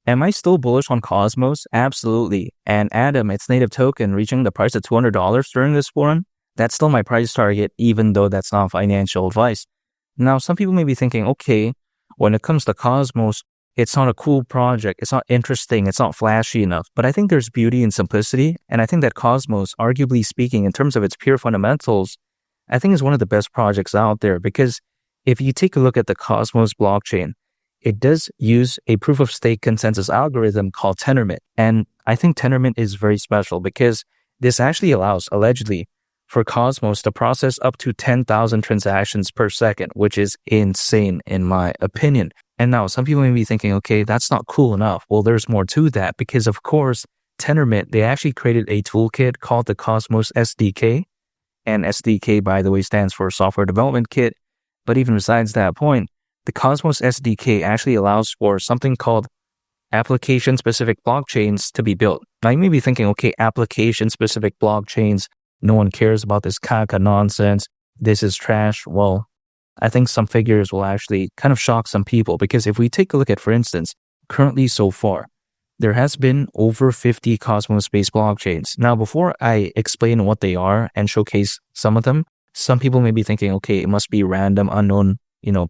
Am I still bullish on Cosmos? Absolutely. And Atom, its native token, reaching the price of $200 during this run, that's still my price target, even though that's not financial advice. Now, some people may be thinking, okay, when it comes to Cosmos, it's not a cool project, it's not interesting, it's not flashy enough. But I think there's beauty in simplicity, and I think that Cosmos, arguably speaking, in terms of its pure fundamentals, I think is one of the best projects out there, because if you take a look at the Cosmos blockchain, it does use a proof-of-stake consensus algorithm called Tendermint. And I think Tendermint is very special because this actually allows, allegedly, for Cosmos to process up to 10,000 transactions per second, which is insane in my opinion. And now some people may be thinking, okay, that's not cool enough. Well, there's more to that because, of course, Tendermint, they actually created a toolkit called the Cosmos SDK. And SDK, by the way, stands for Software Development Kit. But even besides that point, the Cosmos SDK actually allows for something called application-specific blockchains to be built. Now, you may be thinking, okay, application-specific blockchains, no one cares about this Kaka nonsense. This is trash. Well, I think some figures will actually kind of shock some people because if we take a look at, for instance, currently so far, there has been over 50 Cosmos-based blockchains. Now, before I explain what they are and showcase some of them, some people may be thinking, okay, it must be random, unknown,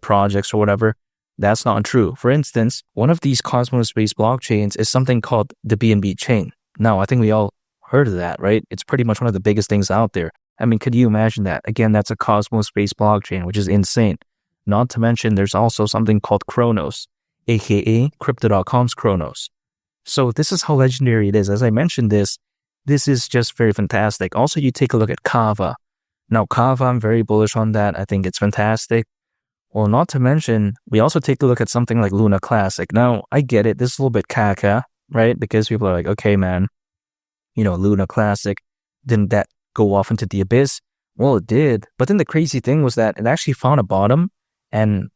projects or whatever. That's not true. For instance, one of these Cosmos-based blockchains is something called the BNB chain. Now, I think we all heard of that, right? It's pretty much one of the biggest things out there. I mean, could you imagine that? Again, that's a Cosmos-based blockchain, which is insane. Not to mention, there's also something called Kronos, aka Crypto.com's Kronos. So this is how legendary it is. As I mentioned this is just very fantastic. Also, you take a look at Kava. Now, Kava, I'm very bullish on that. I think it's fantastic. Well, not to mention, we also take a look at something like Luna Classic. Now, I get it. This is a little bit caca, right? Because people are like, okay, man, Luna Classic, didn't that go off into the abyss? Well, it did. But then the crazy thing was that it actually found a bottom and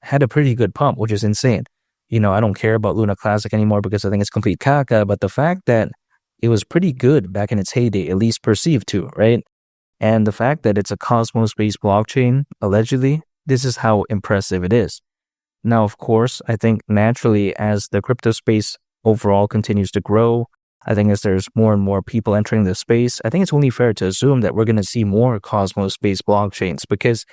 had a pretty good pump, which is insane. I don't care about Luna Classic anymore because I think it's complete caca. But the fact that it was pretty good back in its heyday, at least perceived to, right? And the fact that it's a Cosmos-based blockchain, allegedly, this is how impressive it is. Now, of course, I think naturally as the crypto space overall continues to grow, I think as there's more and more people entering the space, I think it's only fair to assume that we're going to see more Cosmos-based blockchains because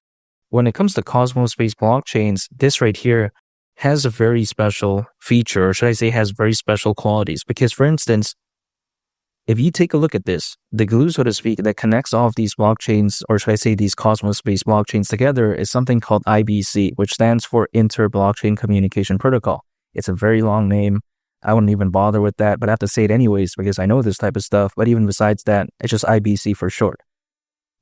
when it comes to Cosmos-based blockchains, this right here has a very special feature, or should I say has very special qualities. Because for instance, if you take a look at this, the glue, so to speak, that connects all of these blockchains, or should I say these Cosmos-based blockchains together, is something called IBC, which stands for Inter-Blockchain Communication Protocol. It's a very long name. I wouldn't even bother with that, but I have to say it anyways because I know this type of stuff. But even besides that, it's just IBC for short.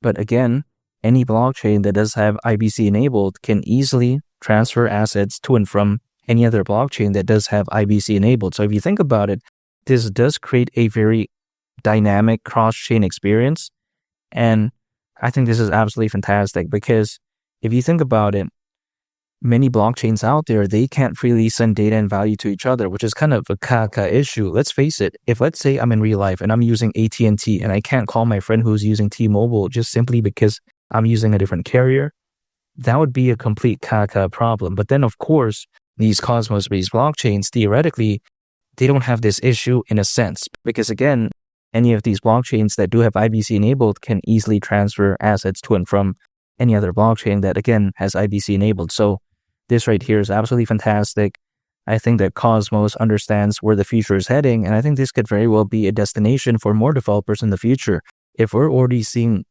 But again, any blockchain that does have IBC enabled can easily transfer assets to and from any other blockchain that does have IBC enabled. So if you think about it, this does create a very dynamic cross-chain experience. And I think this is absolutely fantastic because if you think about it, many blockchains out there, they can't freely send data and value to each other, which is kind of a caca issue. Let's face it. If let's say I'm in real life and I'm using AT&T and I can't call my friend who's using T-Mobile just simply because I'm using a different carrier, that would be a complete caca problem. But then, of course, these Cosmos-based blockchains, theoretically, they don't have this issue in a sense because, again, any of these blockchains that do have IBC enabled can easily transfer assets to and from any other blockchain that, again, has IBC enabled. So this right here is absolutely fantastic. I think that Cosmos understands where the future is heading, and I think this could very well be a destination for more developers in the future. If we're already seeing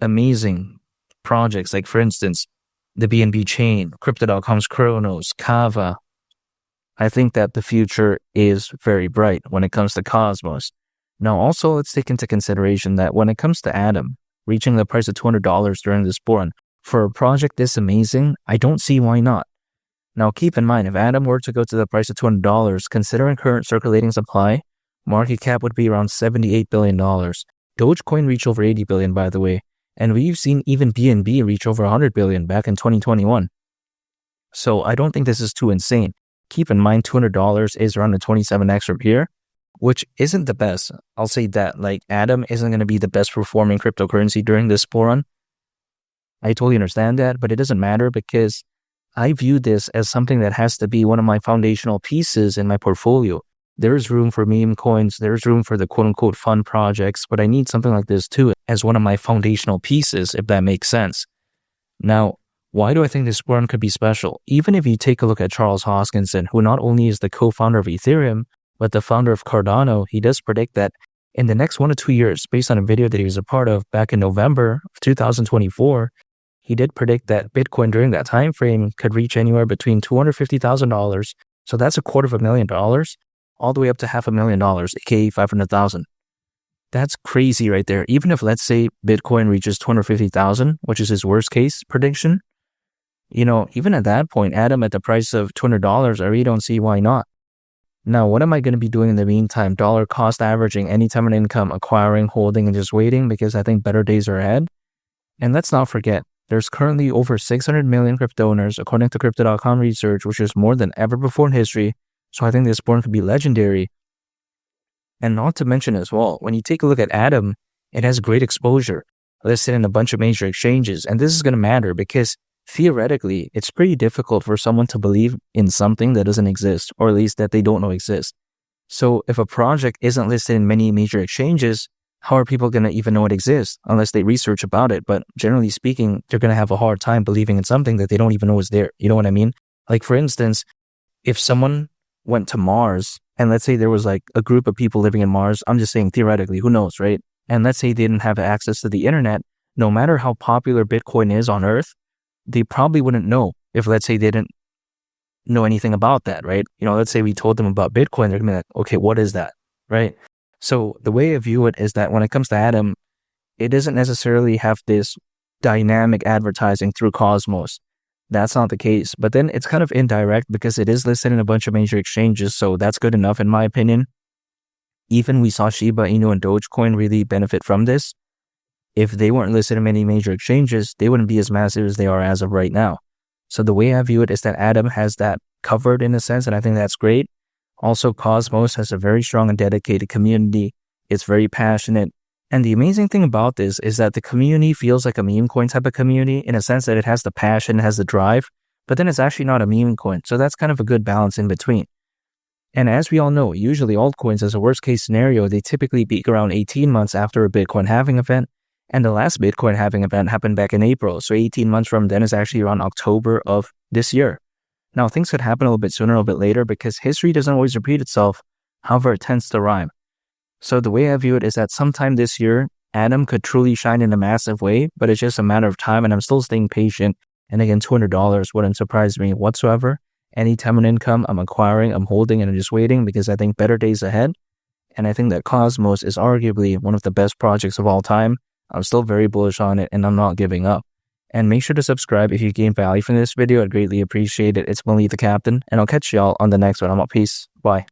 amazing projects like, for instance, the BNB chain, Crypto.com's Kronos, Kava, I think that the future is very bright when it comes to Cosmos. Now, also, let's take into consideration that when it comes to Atom, reaching the price of $200 during this run, for a project this amazing, I don't see why not. Now, keep in mind, if Atom were to go to the price of $200, considering current circulating supply, market cap would be around $78 billion. Dogecoin reached over $80 billion, by the way, and we've seen even BNB reach over $100 billion back in 2021. So I don't think this is too insane. Keep in mind, $200 is around a 27x from here, which isn't the best. I'll say that. Like, Atom isn't going to be the best performing cryptocurrency during this bull run. I totally understand that, but it doesn't matter because I view this as something that has to be one of my foundational pieces in my portfolio. There's room for meme coins, there's room for the quote-unquote fun projects, but I need something like this too as one of my foundational pieces, if that makes sense. Now, why do I think this one could be special? Even if you take a look at Charles Hoskinson, who not only is the co-founder of Ethereum, but the founder of Cardano, he does predict that in the next 1 to 2 years, based on a video that he was a part of back in November of 2024, he did predict that Bitcoin during that time frame could reach anywhere between $250,000, so that's $250,000, all the way up to $500,000, aka $500,000. That's crazy right there. Even if, let's say, Bitcoin reaches 250,000, which is his worst case prediction, even at that point, Adam, at the price of $200, I really don't see why not. Now, what am I going to be doing in the meantime? Dollar cost averaging, anytime an income, acquiring, holding, and just waiting, because I think better days are ahead. And let's not forget, there's currently over 600 million crypto owners, according to Crypto.com research, which is more than ever before in history. So I think this born could be legendary. And not to mention as well, when you take a look at Atom, it has great exposure, listed in a bunch of major exchanges. And this is going to matter because theoretically, it's pretty difficult for someone to believe in something that doesn't exist, or at least that they don't know exists. So if a project isn't listed in many major exchanges, how are people going to even know it exists unless they research about it? But generally speaking, they're going to have a hard time believing in something that they don't even know is there. You know what I mean? Like, for instance, if someone went to Mars and let's say there was like a group of people living in Mars, I'm just saying theoretically, who knows, right? And let's say they didn't have access to the internet, no matter how popular Bitcoin is on Earth, they probably wouldn't know if, let's say, they didn't know anything about that, right? Let's say we told them about Bitcoin, they're going to be like, okay, what is that, right? So the way I view it is that when it comes to Atom, it doesn't necessarily have this dynamic advertising through Cosmos. That's not the case. But then it's kind of indirect because it is listed in a bunch of major exchanges, so that's good enough in my opinion. Even we saw Shiba Inu and Dogecoin really benefit from this. If they weren't listed in many major exchanges, they wouldn't be as massive as they are as of right now. So the way I view it is that Atom has that covered in a sense, and I think that's great. Also, Cosmos has a very strong and dedicated community. It's very passionate. And the amazing thing about this is that the community feels like a meme coin type of community in a sense that it has the passion, has the drive, but then it's actually not a meme coin. So that's kind of a good balance in between. And as we all know, usually altcoins, as a worst case scenario, they typically peak around 18 months after a Bitcoin halving event. And the last Bitcoin halving event happened back in April. So 18 months from then is actually around October of this year. Now, things could happen a little bit sooner, a little bit later, because history doesn't always repeat itself. However, it tends to rhyme. So the way I view it is that sometime this year, Atom could truly shine in a massive way, but it's just a matter of time, and I'm still staying patient. And again, $200 wouldn't surprise me whatsoever. Anytime an income, I'm acquiring, I'm holding, and I'm just waiting because I think better days ahead. And I think that Cosmos is arguably one of the best projects of all time. I'm still very bullish on it, and I'm not giving up. And make sure to subscribe if you gained value from this video. I'd greatly appreciate it. It's Bully the Captain, and I'll catch y'all on the next one. I'm out. Peace. Bye.